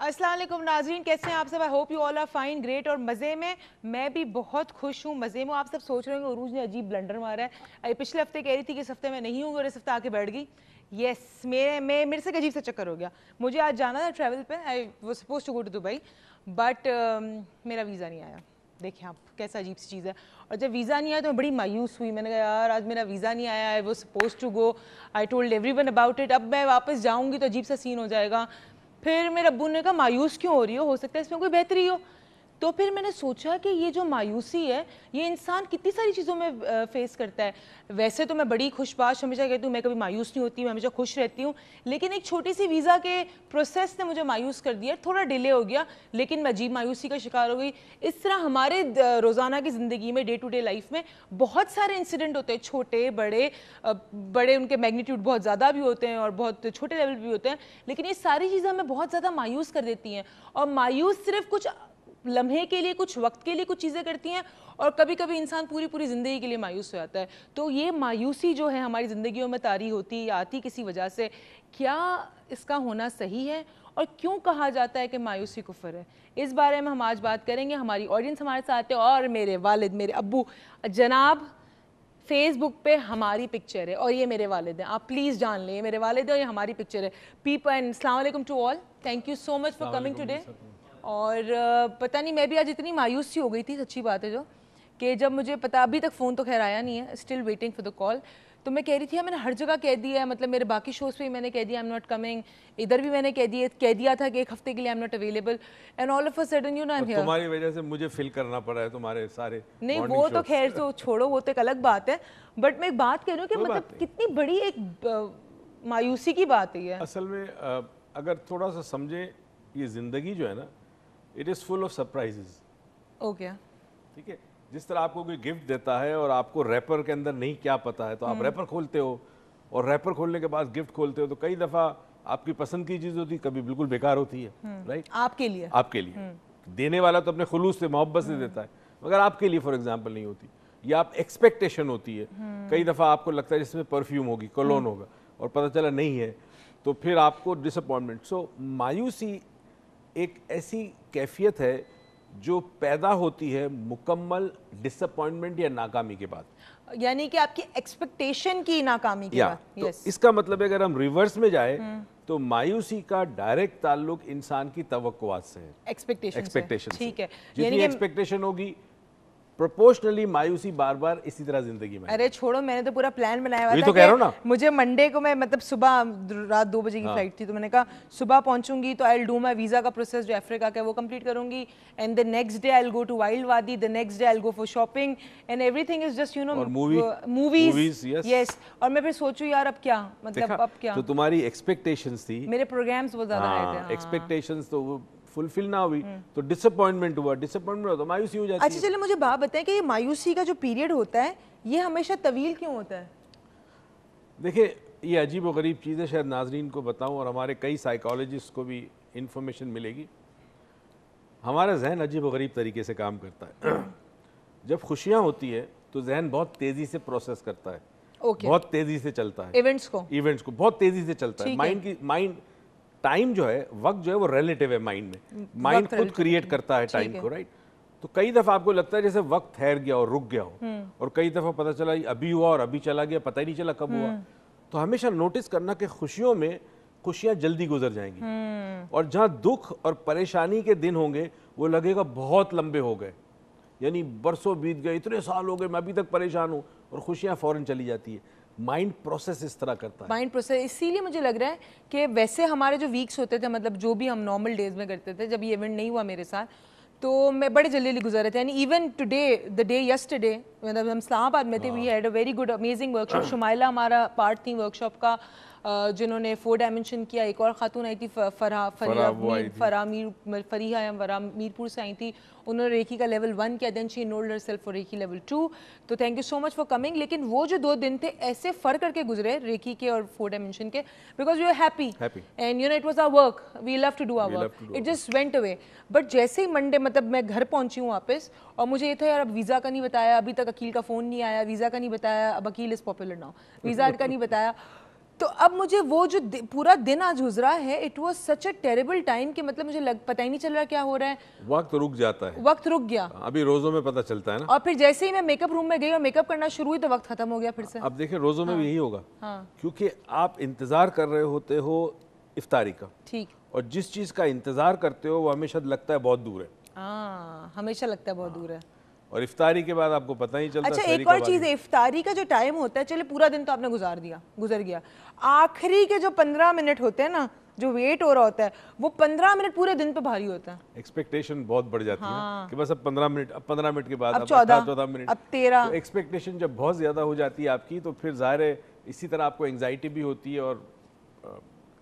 अस्सलाम वालेकुम नाज़रीन, कैसे हैं आप सब? I hope you all are fine, great और मज़े में। मैं भी बहुत खुश हूँ, मज़े में। आप सब सोच रहे होंगे उरूज ने अजीब ब्लंडर मारा है। पिछले हफ्ते कह रही थी कि इस हफ्ते मैं नहीं हूँ और इस हफ्ते आके बैठ गई। यस, मेरे से एक अजीब सा चक्कर हो गया। मुझे आज जाना था ट्रैवल पे, I was suppose to go to Dubai, but मेरा वीज़ा नहीं आया। देखिए आप, कैसा अजीब सी चीज़ है। और जब वीज़ा नहीं आया तो मैं बड़ी मायूस हुई। मैंने कहा यार आज मेरा वीज़ा नहीं आया, I was suppose to go, I told everyone about it. अब मैं वापस जाऊँगी तो अजीब सा सीन हो जाएगा। फिर मेरे अब्बू ने कहा मायूस क्यों हो रही हो सकता है इसमें कोई बेहतरी हो। तो फिर मैंने सोचा कि ये जो मायूसी है ये इंसान कितनी सारी चीज़ों में फेस करता है। वैसे तो मैं बड़ी खुशबाश हमेशा कहती हूँ, मैं कभी मायूस नहीं होती, मैं हमेशा खुश रहती हूँ। लेकिन एक छोटी सी वीज़ा के प्रोसेस ने मुझे मायूस कर दिया, थोड़ा डिले हो गया, लेकिन मैं अजीब मायूसी का शिकार हो गई। इस तरह हमारे रोज़ाना की ज़िंदगी में, डे टू डे लाइफ में बहुत सारे इंसिडेंट होते हैं, छोटे बड़े, बड़े उनके मैग्नीट्यूड बहुत ज़्यादा भी होते हैं और बहुत छोटे लेवल भी होते हैं। लेकिन ये सारी चीज़ें हमें बहुत ज़्यादा मायूस कर देती हैं। और मायूस सिर्फ कुछ लम्हे के लिए, कुछ वक्त के लिए कुछ चीज़ें करती हैं, और कभी कभी इंसान पूरी पूरी ज़िंदगी के लिए मायूस हो जाता है। तो ये मायूसी जो है हमारी ज़िंदगियों में तारी होती है या आती किसी वजह से, क्या इसका होना सही है और क्यों कहा जाता है कि मायूसी कुफ्र है? इस बारे में हम आज बात करेंगे। हमारी ऑडियंस हमारे साथ है और मेरे वालिद, मेरे अब्बू जनाब। फेसबुक पे हमारी पिक्चर है और ये मेरे वालिद हैं, आप प्लीज़ जान लें, मेरे वालिद हैं और ये हमारी पिक्चर है। पीपल एंड अस्सलाम वालेकुम to all, thank you so much for coming today. और पता नहीं मैं भी आज इतनी मायूस सी हो गई थी, सच्ची बात है जो, कि जब मुझे पता, अभी तक फ़ोन तो खैर आया नहीं है, still waiting for the call. तो मैं कह रही थी मैंने हर जगह कह दिया है, मतलब मेरे बाकी शोज़ पे भी मैंने कह दिया आई एम नॉट कमिंग, इधर भी मैंने कह दिया था कि एक हफ्ते के लिए I am not available, and all of a sudden you know I am here. तुम्हारी वजह से मुझे फिल करना पड़ा है तुम्हारे सारे। नहीं वो तो खैर तो छोड़ो, वो तो एक अलग बात है, बट मैं एक बात कह रही हूँ कि मतलब कितनी बड़ी एक मायूसी की बात है ये। असल में अगर थोड़ा सा समझे, ये जिंदगी जो है ना, it is full of surprises. Okay, ठीक है, जिस तरह आपको कोई गिफ्ट देता है और आपको रैपर के अंदर नहीं क्या पता है, तो आप रैपर खोलते हो और रैपर खोलने के बाद गिफ्ट खोलते हो, तो कई दफ़ा आपकी पसंद की चीज़ होती है, कभी बिल्कुल बेकार होती है, राइट? आपके लिए, आपके लिए देने वाला तो अपने खुलूस से, मोहब्बत से देता है, मगर आपके लिए फॉर एग्जांपल नहीं होती, या आप एक्सपेक्टेशन होती है। कई दफ़ा आपको लगता है जिसमें परफ्यूम होगी, कोलोन होगा, और पता चला नहीं है, तो फिर आपको डिसअपॉइंटमेंट। सो मायूसी एक ऐसी कैफियत है जो पैदा होती है मुकम्मल डिसअपॉइंटमेंट या नाकामी के बाद, यानी कि आपकी एक्सपेक्टेशन की नाकामी के बाद। तो इसका मतलब है अगर हम रिवर्स में जाए तो मायूसी का डायरेक्ट ताल्लुक इंसान की तवक्कुआत से है, एक्सपेक्टेशन। ठीक है, जितनी एक्सपेक्टेशन होगी प्रोपोर्शनली मायूसी बार बार इसी तरह जिंदगी में। अरे छोड़ो, मैंने तो पूरा प्लान बनाया हुआ था, तो कह रहा हूं ना। मुझे मंडे को, मैं मतलब सुबह, रात 2 बजे की फ्लाइट थी, तो मैंने कहा सुबह पहुंचूंगी तो I will do my visa का प्रोसेस जो अफ्रीका का है वो कंप्लीट करूंगी, and the next day I will go to Wild Wadi, the next day I will go for shopping and everything is just you know movies. Yes, और मैं फिर सोचूं यार अब क्या, मतलब अब क्या। तो तुम्हारी एक्सपेक्टेशंस थी, मेरे प्रोग्राम्स बहुत ज्यादा हाई थे, एक्सपेक्टेशंस तो फुलफिल ना हुई तो डिसअपॉइंटमेंट हुआ, डिसअपॉइंटमेंट हुआ तो मायूसी हो जाती है। अच्छा चलिए मुझे बात बताएं कि ये मायूसी का जो पीरियड होता है ये हमेशा तवील क्यों होता है? देखिए ये अजीब व गरीब चीज़ है, शायद नाजरीन को बताऊं और हमारे कई साइकोलॉजिस्ट को भी इंफॉर्मेशन मिलेगी। हमारा जहन अजीब व गरीब तरीके से काम करता है। जब खुशियाँ होती है तो जहन बहुत तेज़ी से प्रोसेस करता है, बहुत तेज़ी से चलता है, इवेंट्स को बहुत तेज़ी से चलता है। माइंड टाइम जो है, वक्त जो है वो रिलेटिव है माइंड में, माइंड खुद क्रिएट करता है टाइम को, राइट? तो कई दफ़ा आपको लगता है जैसे वक्त ठहर गया और रुक गया हो, और कई दफ़ा पता चला अभी हुआ और अभी चला गया, पता ही नहीं चला कब हुआ। तो हमेशा नोटिस करना कि खुशियों में खुशियाँ जल्दी गुजर जाएंगी, और जहाँ दुख और परेशानी के दिन होंगे वो लगेगा बहुत लंबे हो गए, यानी बरसों बीत गए, इतने साल हो गए, मैं अभी तक परेशान हूँ, और खुशियाँ फ़ौरन चली जाती है। माइंड प्रोसेस इस तरह करता है, माइंड प्रोसेस। इसीलिए मुझे लग रहा है कि वैसे हमारे जो वीक्स होते थे, मतलब जो भी हम नॉर्मल डेज में करते थे, जब ये इवेंट नहीं हुआ मेरे साथ, तो मैं बड़े जल्दी गुजरे थे। यानी even today, the day yesterday, मतलब हम इस्लामाबाद में थे, we had a very good amazing workshop. Shumaila हमारा पार्ट थी वर्कशॉप का, जिन्होंने 4 डायमेंशन किया। एक और खातून आई थी, फरीहा मीरपुर से आई थी, उन्होंने रेकी का लेवल 1 किया, then she enrolled herself for reiki level 2। तो thank you so much for coming. लेकिन वो जो 2 दिन थे ऐसे फर्क करके गुजरे रेकी के और 4 डायमेंशन के, because we are happy and you know it was our work, we love to do our work, it just went away. But जैसे ही मंडे, मतलब मैं घर पहुंची हूँ वापस, और मुझे ये था यार अब वीज़ा का नहीं बताया, अभी तक अकील का फ़ोन नहीं आया, वीज़ा का नहीं बताया, अब Akeel is popular now, visa का नहीं बताया। तो अब मुझे वो जो पूरा दिन आज गुजरा है, it was such a terrible time कि मतलब मुझे पता ही नहीं चल रहा क्या हो रहा है, वक्त रुक जाता है, वक्त रुक गया। अभी रोज़ों में पता चलता है ना। और फिर जैसे ही मैं मेकअप रूम में गई और मेकअप करना शुरू हुई तो वक्त खत्म हो गया फिर से। अब देखिए रोज़ों में भी यही होगा, हाँ क्योंकि आप इंतज़ार कर रहे होते हो इफ्तारी का, ठीक। और जिस चीज़ का इंतज़ार करते हो वो हमेशा लगता है बहुत दूर है, हाँ हमेशा लगता है बहुत दूर है। और इफ्तारी के बाद आपको पता ही चलता अच्छा सहरी एक और कब आ चीज़ गई। है, इफ्तारी का जो टाइम होता है, चले पूरा दिन तो आपने गुजर गया, आखिरी के जो 15 मिनट होते हैं ना, जो वेट हो रहा होता है, वो 15 मिनट पूरे दिन पे भारी होता है। एक्सपेक्टेशन बहुत बढ़ जाती है ना, कि बस अब 15 मिनट, अब 15 मिनट के बाद अब अब 14 14 मिनट, अब 13। तो एक्सपेक्टेशन जब बहुत ज़्यादा हो जाती है आपकी, तो फिर ज़ाहिर है इसी तरह आपको एंग्जाइटी भी होती है, और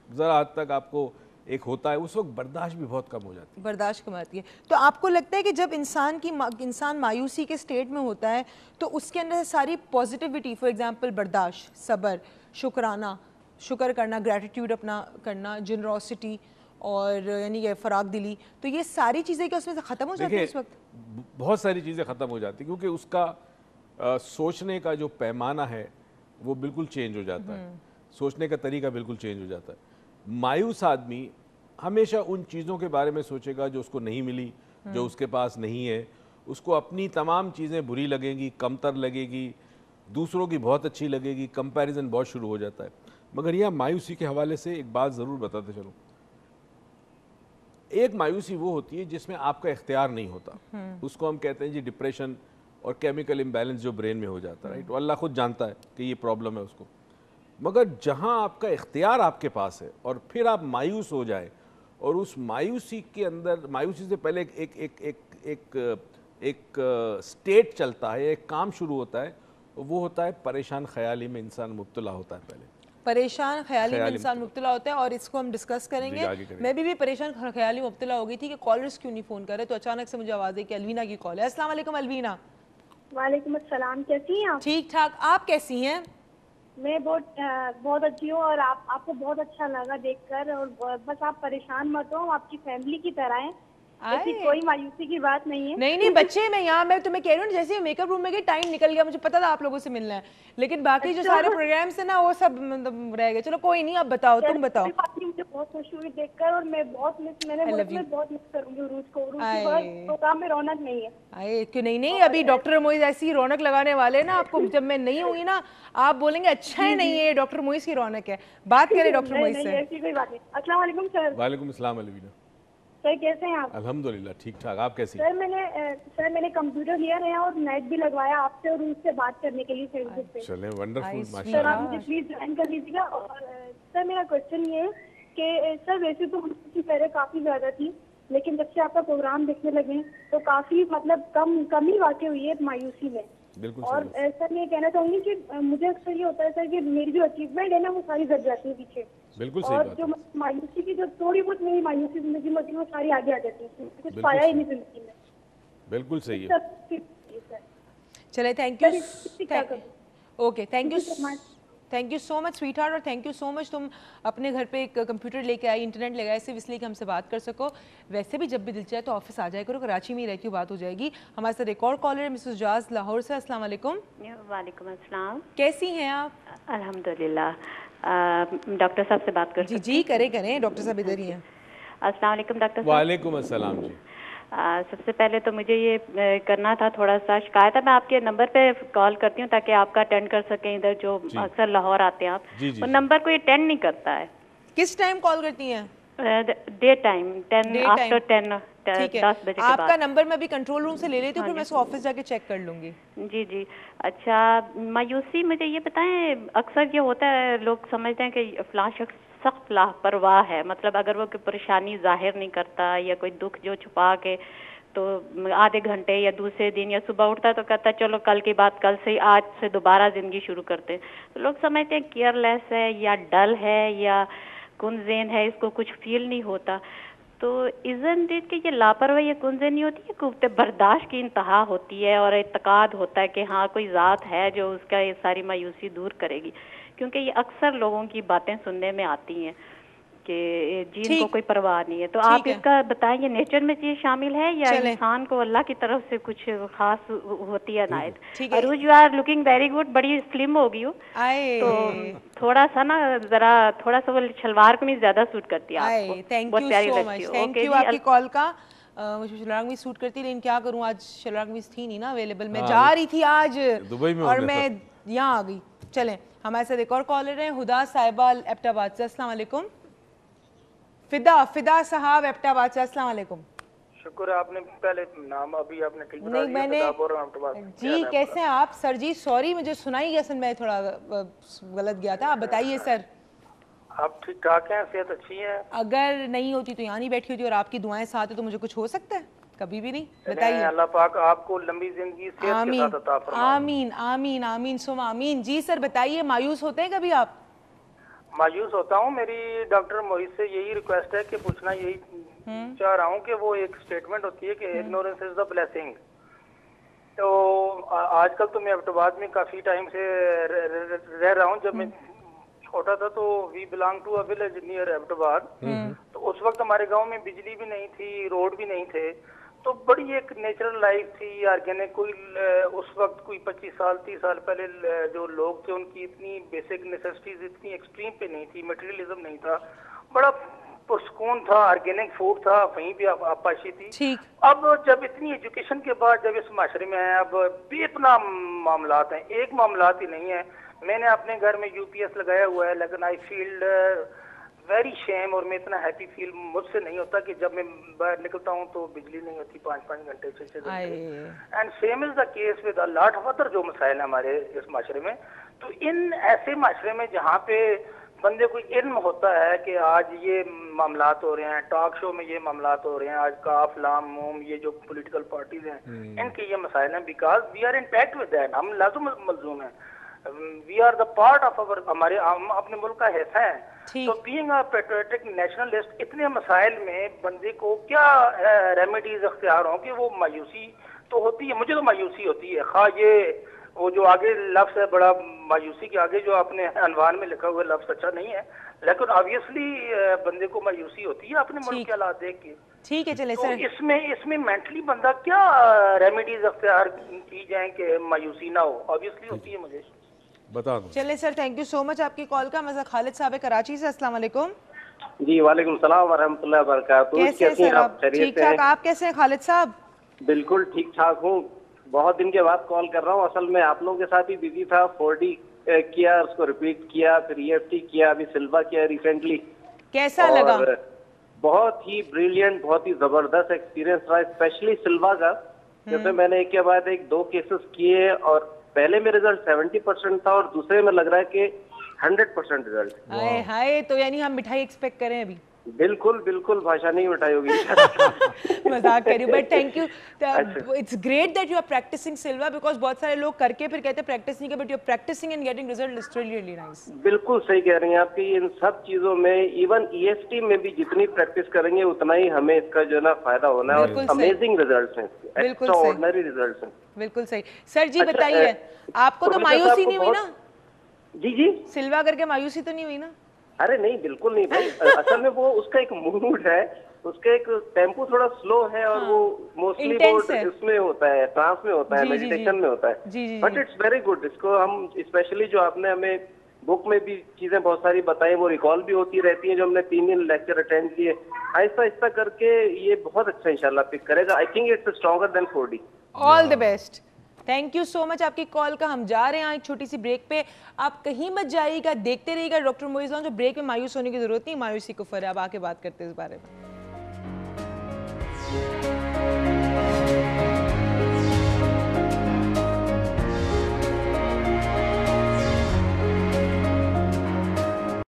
ज़रा हद तक आपको एक होता है, उस वक्त बर्दाश्त भी बहुत कम हो जाती है। बर्दाश्त कम आती है। तो आपको लगता है कि जब इंसान मायूसी के स्टेट में होता है तो उसके अंदर से सारी पॉजिटिविटी, फॉर एग्जांपल बर्दाश्त, सब्र, शुक्राना, शुक्र करना, ग्रैटिट्यूड अपना करना, जनरोसिटी और यानी कि फराग दिली, तो ये सारी चीज़ें क्या उसमें से ख़त्म हो जाती है उस वक्त? बहुत सारी चीज़ें ख़त्म हो जाती, क्योंकि उसका सोचने का जो पैमाना है वो बिल्कुल चेंज हो जाता है, सोचने का तरीका बिल्कुल चेंज हो जाता है। मायूस आदमी हमेशा उन चीज़ों के बारे में सोचेगा जो उसको नहीं मिली, जो उसके पास नहीं है, उसको अपनी तमाम चीज़ें बुरी लगेंगी, कमतर लगेगी, दूसरों की बहुत अच्छी लगेगी, कंपैरिजन बहुत शुरू हो जाता है। मगर यहाँ मायूसी के हवाले से एक बात ज़रूर बताते चलूँ, एक मायूसी वो होती है जिसमें आपका इख्तियार नहीं होता, उसको हम कहते हैं जी डिप्रेशन और केमिकल इम्बैलेंस जो ब्रेन में हो जाता है, राइट। तो अल्लाह खुद जानता है कि ये प्रॉब्लम है उसको। मगर जहाँ आपका इख्तियार आपके पास है और फिर आप मायूस हो जाए, और उस मायूसी के अंदर, मायूसी से पहले एक एक एक एक एक, एक स्टेट चलता है, एक काम शुरू होता है, वो होता है परेशान ख्याली में इंसान मुब्तला होता है। पहले परेशान ख्याली में इंसान मुब्तला होता है, और इसको हम डिस्कस करेंगे। मैं भी परेशान ख्याली में मुब्तला हो गई थी कि कॉलर्स क्यों नहीं फ़ोन कर रहे, तो अचानक से मुझे आवाज़ आई कि अलवीना की कॉल है। अस्सलाम वालेकुम अलवीना। वालेकुम अस्सलाम, कैसी हैं आप? ठीक ठाक, आप कैसी हैं? मैं बहुत अच्छी हूँ, और आपको बहुत अच्छा लगा देखकर, और बस आप परेशान मत हो, आपकी फैमिली की तरह हैं, ऐसी कोई मायूसी की बात नहीं है। नहीं बच्चे, मैं तुम्हें कह रही हूँ, जैसे मेकअप रूम में गई टाइम निकल गया, मुझे पता था आप लोगों से मिलना है, लेकिन बाकी जो सारे प्रोग्राम्स है ना वो सब मतलब रह गए। चलो कोई नहीं, अब बताओ, तुम बताओ। मुझे बहुत खुशी हुई देखकर, और मैं बहुत मिस करूंगी उरूज को। उरूज की प्रोग्राम में रौनक नहीं है। आए क्यों नहीं, अभी डॉक्टर मोइज ऐसी रौनक लगाने वाले हैं ना आपको, जब मैं नहीं होंगी ना आप बोलेंगे अच्छा है नहीं है, डॉक्टर मोइज की रौनक है। बात करें डॉक्टर मोइज से। ऐसी कोई बात नहीं। अस्सलाम वालेकुम सर। वालेकुम अस्सलाम अलवीना। सर कैसे हैं आप? अल्हम्दुलिल्लाह ठीक ठाक, आप कैसी? सर मैंने कंप्यूटर लिया है और नेट भी लगवाया आपसे, और उससे बात करने के लिए फेसबुक पे। चलें, वंडरफुल, सर माशाल्लाह। आप मुझे प्लीज ज्वाइन कर लीजिएगा। और सर मेरा क्वेश्चन ये है कि सर वैसे तो मुझे पहले काफी ज्यादा थी, लेकिन जब से आपका प्रोग्राम देखने लगे तो काफी मतलब कमी वाकई हुई है मायूसी में। बिल्कुल। और सर मैं कहना चाहूंगी कि मुझे अक्सर ये होता है सर कि मेरी जो अचीवमेंट है ना वो सारी घट जाती है पीछे। बिल्कुल सही और बात जो है। मायूसी की जो थोड़ी बहुत मेरी मायूसी जिंदगी में होती है वो सारी आगे आ जाती है, कुछ पाया ही नहीं जिंदगी में। बिल्कुल सही है। चले, thank you. Okay, thank you so much sweet heart, और थैंक यू सो मच तुम अपने घर पे एक कंप्यूटर लेके आई, इंटरनेट लगाए सिर्फ इसलिए कि हमसे बात कर सको। वैसे भी जब भी दिल चाहे तो ऑफिस आ जाया करो, कराची में ही रहती हूँ, बात हो जाएगी। हमारे साथ एक और कॉलर है, मिसेस जाज लाहौर से। अस्सलाम वालेकुम। वालेकुम अस्सलाम। कैसी हैं आप? अल्हम्दुलिल्लाह। डॉक्टर साहब से बात कर सकते हैं? जी करें, डॉक्टर साहब इधर ही हैं। अस्सलाम वालेकुम डॉक्टर साहब। वालेकुम अस्सलाम जी। सबसे पहले तो मुझे ये करना था, थोड़ा सा शिकायत है, मैं आपके नंबर पे कॉल करती हूँ ताकि आपका अटेंड कर सकें। इधर जो अक्सर लाहौर आते हैं आप, वो नंबर को अटेंड नहीं करता है। किस टाइम कॉल करती हैं? डे टाइम, 10 आफ्टर 10, ठीक है, 10 बजे के बाद। आपका नंबर मैं अभी कंट्रोल रूम से ले लेती हूँ, फिर मैं इसको ऑफिस जाके चेक कर लूंगी। जी। अच्छा, मायूसी मुझे ये बताएं, अक्सर ये होता है लोग समझते हैं कि फलां शख्स सख्त लापरवाह है, मतलब अगर वो कोई परेशानी जाहिर नहीं करता या कोई दुख जो छुपा के, तो आधे घंटे या दूसरे दिन या सुबह उठता है तो कहता है चलो कल की बात कल से, आज से दोबारा जिंदगी शुरू करते हैं। तो लोग समझते हैं केयरलेस है या डल है या कुंजेन है, इसको कुछ फील नहीं होता। तो इज़न देख के ये लापरवाही या कुंजेन नहीं होती है, कुव्वत बर्दाश्त की इंतहा होती है, और इत्तेकाद होता है कि हाँ कोई ज़ात है जो उसका ये सारी मायूसी दूर करेगी, क्योंकि ये अक्सर लोगों की बातें सुनने में आती हैं। कि जीन को कोई परवाह नहीं है, तो आप इसका बताएं, ये नेचर में चीज शामिल है या इंसान को अल्लाह की तरफ से कुछ खास होती है नायत? Arooj, you are looking very good, बड़ी स्लिम हो गई हो, तो थोड़ा सा ना जरा थोड़ा सा वो शलवार कमीज ज्यादा सूट करती है आपको, बहुत प्यारी लगती है। थैंक यू आपकी कॉल का। मुझे शलवार कमीज सूट करती, लेकिन क्या करूं आज शलवार कमीज थी नहीं ना अवेलेबल, मैं जा रही थी आज दुबई में और मैं यहाँ आ गई। चलें, हमारे साथ एक और कॉलर है, हुदा साहिबा एबटाबाद से। अस्सलाम वालेकुम। फिदा साहब एबटाबाद से, अस्सलाम वालेकुम। शुक्र है, आपने पहले नाम अभी आपने ठीक बता दिया। मैंने जी, कैसे हैं आप सर? जी सॉरी, मुझे सुनाई गया सर, मैं थोड़ा गलत गया था। आप बताइए सर। आप ठीक ठाक हैं, सेहत अच्छी है? अगर नहीं होती तो यहाँ नहीं बैठी होती, और आपकी दुआएं साथ है तो मुझे कुछ हो सकता है? कभी भी नहीं। बताइए। अल्लाह पाक आपको लंबी जिंदगी सेहत के साथ अता फरमाए। आमीन आमीन आमीन सुमा आमीन। जी सर बताइए, मायूस होते हैं कभी आप? मायूस होता हूँ। मेरी डॉक्टर मोहित से यही रिक्वेस्ट है कि पूछना यही चाह रहा हूँ कि वो एक स्टेटमेंट होती है कि इग्नोरेंस इज द ब्लेसिंग। तो आजकल तो मैं एबटाबाद में काफी टाइम से रह रहा हूँ। जब मैं छोटा था तो we belong to a village near Abbottabad, तो उस वक्त हमारे गांव में बिजली भी नहीं थी, रोड भी नहीं थे, तो बड़ी एक नेचुरल लाइफ थी, ऑर्गेनिक। कोई उस वक्त कोई 25 साल 30 साल पहले जो लोग थे उनकी इतनी बेसिक नेसेसिटीज इतनी एक्सट्रीम पे नहीं थी, मटेरियलिज्म नहीं था, बड़ा पुरसकून था, ऑर्गेनिक फूड था, वहीं भी आपाशी थी। अब जब इतनी एजुकेशन के बाद जब इस माशरे में है, अब बेपना मामलात हैं, एक मामलात ही नहीं है। मैंने अपने घर में यूपीएस लगाया हुआ है, लेकिन आई फील वेरी शेम, और मैं इतना हैप्पी फील मुझसे नहीं होता कि जब मैं बाहर निकलता हूँ तो बिजली नहीं होती 5-5 घंटे 6-6 घंटे। And same is the case with a lot of other जो मसाइल है हमारे इस माशरे में। तो इन ऐसे माशरे में जहाँ पे बंदे को इल्म होता है कि आज ये मामलात हो रहे हैं, टॉक शो में ये मामलात हो रहे हैं, आज काफ लाम मूम ये जो पॉलिटिकल पार्टीज हैं इनके ये मसाइल हैं, because we are in tact with that, हम लाजुम मलजूम हैं, we are the part of our, हमारे हम अपने मुल्क का हिस्सा है। तो बीइंग अ पेट्रियोटिक नेशनलिस्ट इतने मसाइल में बंदे को क्या रेमेडीज अख्तियार हों कि वो मायूसी तो होती है, मुझे तो मायूसी होती है। खा ये वो जो आगे लफ्ज है बड़ा मायूसी के आगे जो आपने अनवान में लिखा हुआ लफ्ज अच्छा नहीं है, लेकिन ऑब्वियसली बंदे को मायूसी होती है अपने मुल्क के हालात देख के। ठीक है, चले तो सर। इसमें मेंटली बंदा क्या रेमेडीज अख्तियार की जाए कि मायूसी ना हो? ऑब्वियसली होती है, मुझे बता दो। चले sir, thank you so much आपकी कॉल का। मजा खालिद साहब है कराची से। अस्सलाम वालेकुम। जी वालेकुम सलाम व रहमतुल्लाहि व बरकातहू। कैसे हैं आप? ठीक ठाक, आप कैसे हैं खालिद साहब? बिल्कुल ठीक ठाक हूँ। बहुत दिन के बाद कॉल कर रहा हूँ। असल में आप लोगों के साथ ही बिजी था। 4D किया, उसको रिपीट किया, फिर EFT किया, अभी सिल्वा किया रिसेंटली। कैसा लगा? बहुत ही ब्रिलियंट, बहुत ही जबरदस्त एक्सपीरियंस रहा, स्पेशली सिल्वा का। जैसे मैंने एक के बाद एक 2 केसेस किए, और पहले में रिजल्ट 70% था और दूसरे में लग रहा है कि 100% रिजल्ट। हाय हाय, तो यानी हम मिठाई एक्सपेक्ट करें अभी? बिल्कुल बिल्कुल, भाषा नहीं मिठाई होगी। मजाक कर रही हूँ, but thank you. It's great that you are practising Silva, because बहुत सारे लोग करके फिर कहते हैं प्रैक्टिस नहीं कर, but you are practising and getting result is really nice. बिल्कुल सही कह रही हैं आपकी। इन सब चीजों में, इवन EFT में भी जितनी प्रैक्टिस करेंगे उतना ही हमें इसका जो है ना फायदा होना है, और अमेजिंग रिजल्ट्स हैं, एक्स्ट्राऑर्डिनरी रिजल्ट्स हैं। बिल्कुल सही। सर जी बताइए, आपको तो मायूसी नहीं हुई ना? जी सिल्वा करके मायूसी तो नहीं हुई ना? अरे नहीं, बिल्कुल नहीं भाई। असल में वो उसका एक मूड है, उसका एक टेम्पो थोड़ा स्लो है, और वो मोस्टली वो इसमें होता है, ट्रांस में होता है, मेडिटेशन में होता है, बट इट्स वेरी गुड। इसको हम स्पेशली जो आपने हमें बुक में भी चीजें बहुत सारी बताई, वो रिकॉल भी होती रहती हैं, जो हमने 3 दिन लेक्चर अटेंड किए, आहिस्ता आहिस्ता करके ये बहुत अच्छा इंशाल्लाह पिक करेगा। I think it's stronger than 4D। All the best. Thank you so much आपकी कॉल का। हम जा रहे हैं एक छोटी सी ब्रेक पे, आप कहीं मत जाइएगा, देखते रहिएगा डॉक्टर मोइज़ लॉन्ज। जो ब्रेक में मायूस होने की जरूरत नहीं, मायूसी कुफर है। अब आके बात करते हैं इस बारे में।